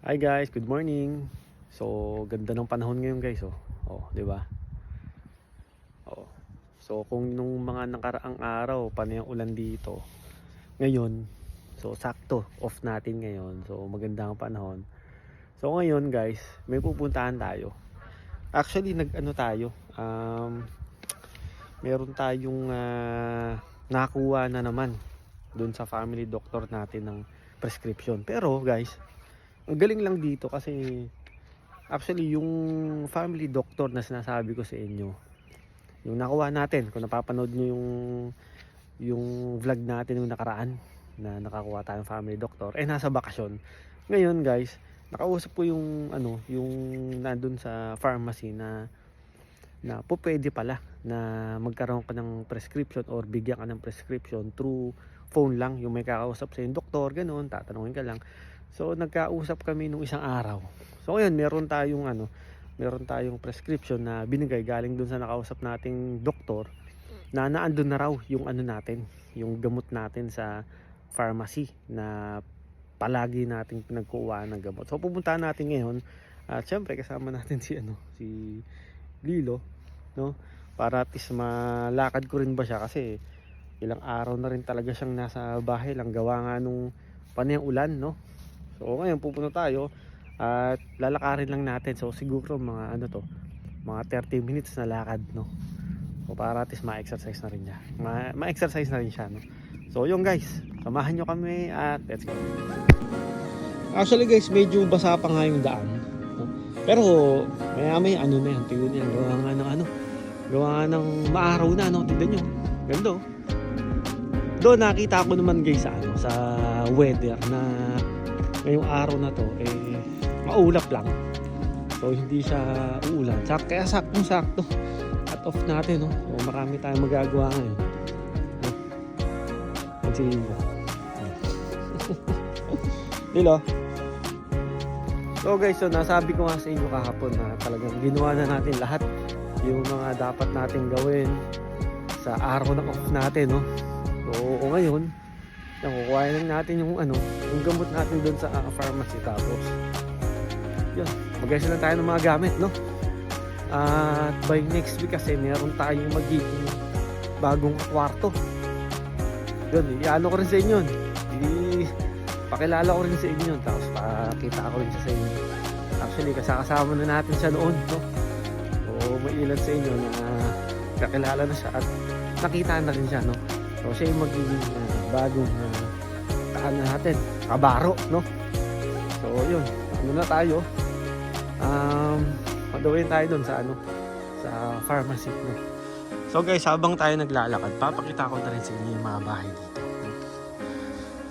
Hi guys, good morning. So, ganda ng panahon ngayon guys, oh. Oh, 'di ba? Oh. So, kung nung mga nakaraang araw panay ang ulan dito, ngayon, so sakto off natin ngayon. So, maganda ang panahon. So, ngayon guys, may pupuntahan tayo. Actually, nag-ano tayo, meron tayong nakuha na naman doon sa family doctor natin ng prescription. Pero guys, ang galing lang dito kasi actually, yung family doctor na sinasabi ko sa inyo, yung nakuha natin, kung napapanood nyo yung vlog natin yung nakaraan, na nakakuha tayong family doctor, nasa bakasyon. Ngayon guys, nakausap ko yung yung nandun sa pharmacy na po pwede pala na magkaroon ka ng prescription or bigyan ka ng prescription through phone lang, yung may kakausap sa yung doktor, ganoon, tatanungin ka lang. So nagkausap kami nung isang araw. So ngayon meron tayong prescription na binigay galing dun sa nakausap nating doktor na naandun na raw yung natin, yung gamot natin sa pharmacy na palagi nating pinagkuhaan ng gamot. So pupuntahan natin ngayon at syempre kasama natin si Lilo, no? Para at least malakad ko rin ba siya kasi ilang araw na rin talaga siyang nasa bahay lang gawa nga nung panayang ulan, no? So ngayon pupunta tayo at lalakarin lang natin. So siguro mga mga 30 minutes na lakad, no? So para at least ma-exercise na rin niya. Ma-exercise na rin siya, no? So yun guys, samahan nyo kami at let's go. Actually guys, medyo basa pa nga yung daan, no? Pero may na yan, tignan niya, gawa nga ng maaraw na, no? Tignan nyo, ganda, oh. Doon nakita ko naman guys sa weather na ngayong araw na to maulap lang. So hindi siya uulan. Kaya sakto cut off natin, no? So marami tayong magagawa ngayon. Lilo. Lilo. So guys, so nasabi ko nga sa inyo kahapon na talagang ginawa na natin lahat yung mga dapat nating gawin sa araw na off natin, no? So ngayon kukuha lang natin yung gamot natin doon sa pharmacy, tapos yun, mag-ayos lang tayo ng mga gamit, no? At by next week kasi meron tayong magiging bagong kwarto. Yun, iano ko rin sa inyo, pakilala ko rin sa inyo, tapos pakita ko rin siya sa inyo. Actually kasama na natin siya noon, no? So may ilan sa inyo na kakilala na siya at nakita na rin siya, no? So siya yung magiging bagong natin, kabaro, no? So yun, na tayo, madawin tayo dun sa sa pharmacy, no? So guys, habang tayo naglalakad, papakita ko na rin sa inyo yung mga bahay dito.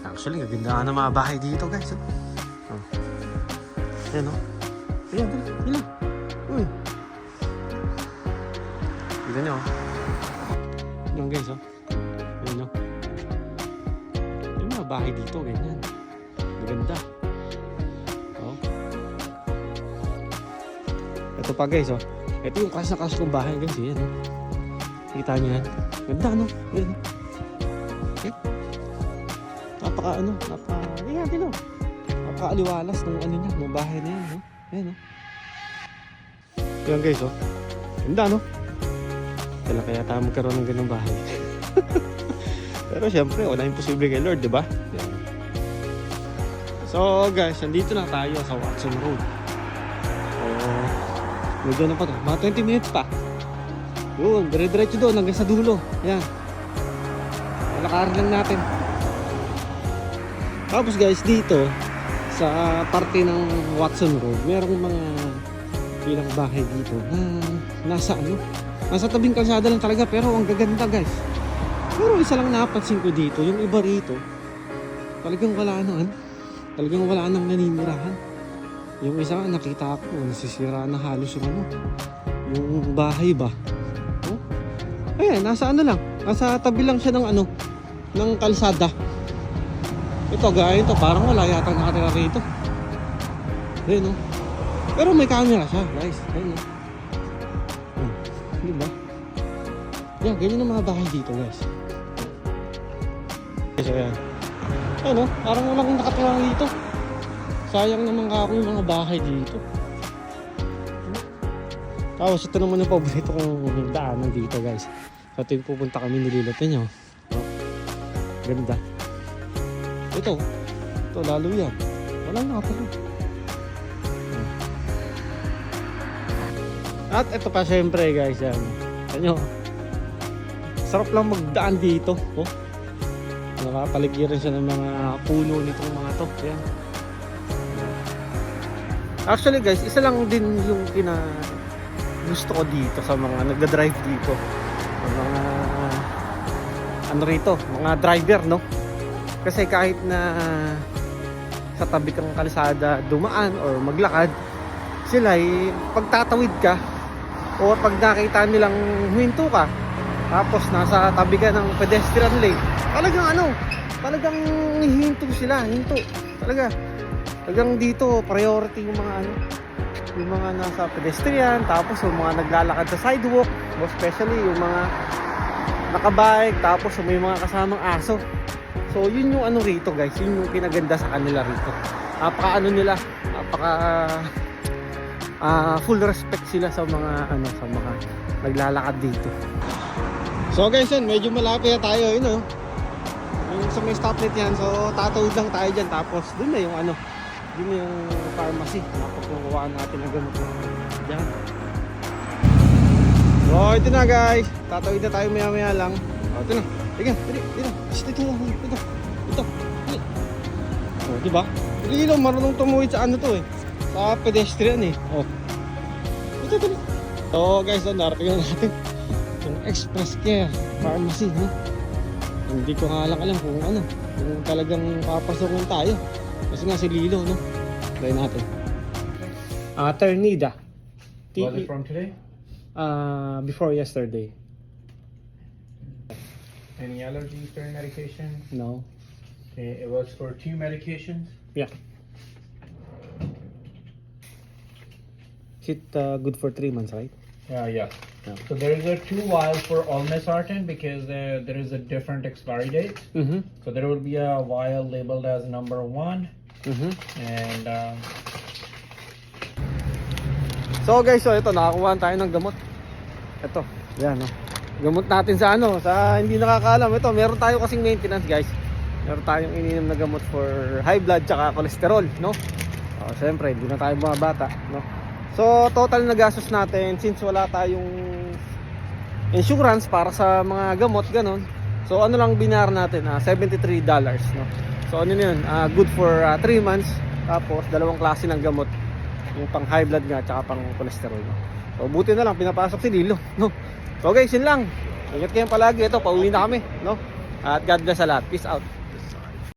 Actually, gaganda nga ng mga bahay dito guys, oh. Ayan, no? Ayan, ilan? Uy, tignan nyo, yung guys, oh. Ayan, no? Yung mga bahay dito, ganyan, maganda. Oh. Ito pa guys, oh. Ito yung kas na kas kong bahay guys, yan, oh. Kita nyo yan, ganda, no? Ayan, okay. Napaka-aliwalas ng niya, ng bahay na yan, no? Ayan, no? Yan guys, oh. Ganda, no? Kaya tayo magkaroon ng ganung bahay. Pero syempre, wala imposible kay Lord, diba? Yan. So guys, nandito na tayo sa Watson Road. So, medyo na pa to, mga 20 minutes pa. Yun, dire-diretso doon hanggang sa dulo. Yan, malakarin lang natin. Tapos guys, dito sa parte ng Watson Road, merong mga ilang bahay dito na nasa tabing kalsada lang talaga, pero ang gaganda guys. Pero isa lang napansin ko dito, yung iba rito talagang wala nang naninirahan. Yung isa nakita ko, nasisira na halos yung bahay ba. Oh? Ayan, nasa tabi lang siya ng kalsada. Ito guys, parang wala yatang nakatira rito. Ayun, no? Pero may camera siya guys. Ayun, no? Diba? Yan, ganyan ang mga bahay dito guys. Ayan. Ano, parang walang nakatira dito. Sayang naman kako yung mga bahay dito. Tapos ito naman yung paborito kong daanan dito guys. So ito yung pupunta kami, nililotin nyo. Oh, ganda. Ito lalo yan. Wala na pala. At ito pa syempre guys yan. Ano? Sarap lang magdaan dito. Oh. Nakapaligiran siya ng mga puno nitong mga to. Yan. Actually guys, isa lang din yung gusto ko dito sa mga nagda-drive dito. Mga ano rito, mga driver, no? Kasi kahit na sa tabi kang kalsada dumaan or maglakad, sila ay pagtatawid ka o pag nakita nilang huminto ka, tapos nasa tabi ka ng pedestrian lane, talagang hihinto sila, hinto. Talagang dito priority yung mga yung mga nasa pedestrian, tapos yung mga naglalakad sa sidewalk, especially yung mga nakabike, tapos may mga kasamang aso. So yun yung rito guys, yun yung pinaganda sa kanila rito. Napaka full respect sila sa mga sa mga naglalakad dito. So guys, medyo malapit na tayo, yung sa may stoplight yan. So tatawid lang tayo diyan, tapos dun na yung dun na yung pharmacy. Napakukuhaan natin ang gamot diyan. So ito na guys, tatawid na tayo maya lang. Ito na. Tingnan, ito. Oh, di ba? Hindi lang marunong tumuwid sa sa pedestrian eh. Oh. Ito. So guys, narating na natin yung Express Care Pharmacy, no? Hindi ko nga lang alam kung talagang papasokin tayo. Kasi nga si Lilo, no? Try natin. Ternida. Was it from today? Before yesterday. Any allergies during medication? No. Okay, it was for 2 medications. Yeah. Is it good for 3 months, right? Yeah. Yeah. So there is a 2 vials for olmesartan because there is a different expiry date. Mm-hmm. So there will be a vial labeled as number 1. Mm-hmm. And So guys, ito nakakuha tayo ng gamot. Ito, yan, no. Gamot natin sa sa hindi nakakaalam. Ito, meron tayo kasing maintenance, guys. Meron tayong ininom na gamot for high blood tsaka cholesterol, no? Siyempre, hindi na tayo mga bata, no? So, total na gastos natin since wala tayong insurance para sa mga gamot, ganun. So, lang binar natin? $73, no? So, yun? Good for 3 months. Tapos, 2 klase ng gamot. Yung pang high blood nga tsaka pang cholesterol, no? So, buti na lang pinapasok si Lilo, no? So guys, yun lang. Ingat kayo palagi. Ito, pauwi na kami, no? At God bless sa lahat. Peace out.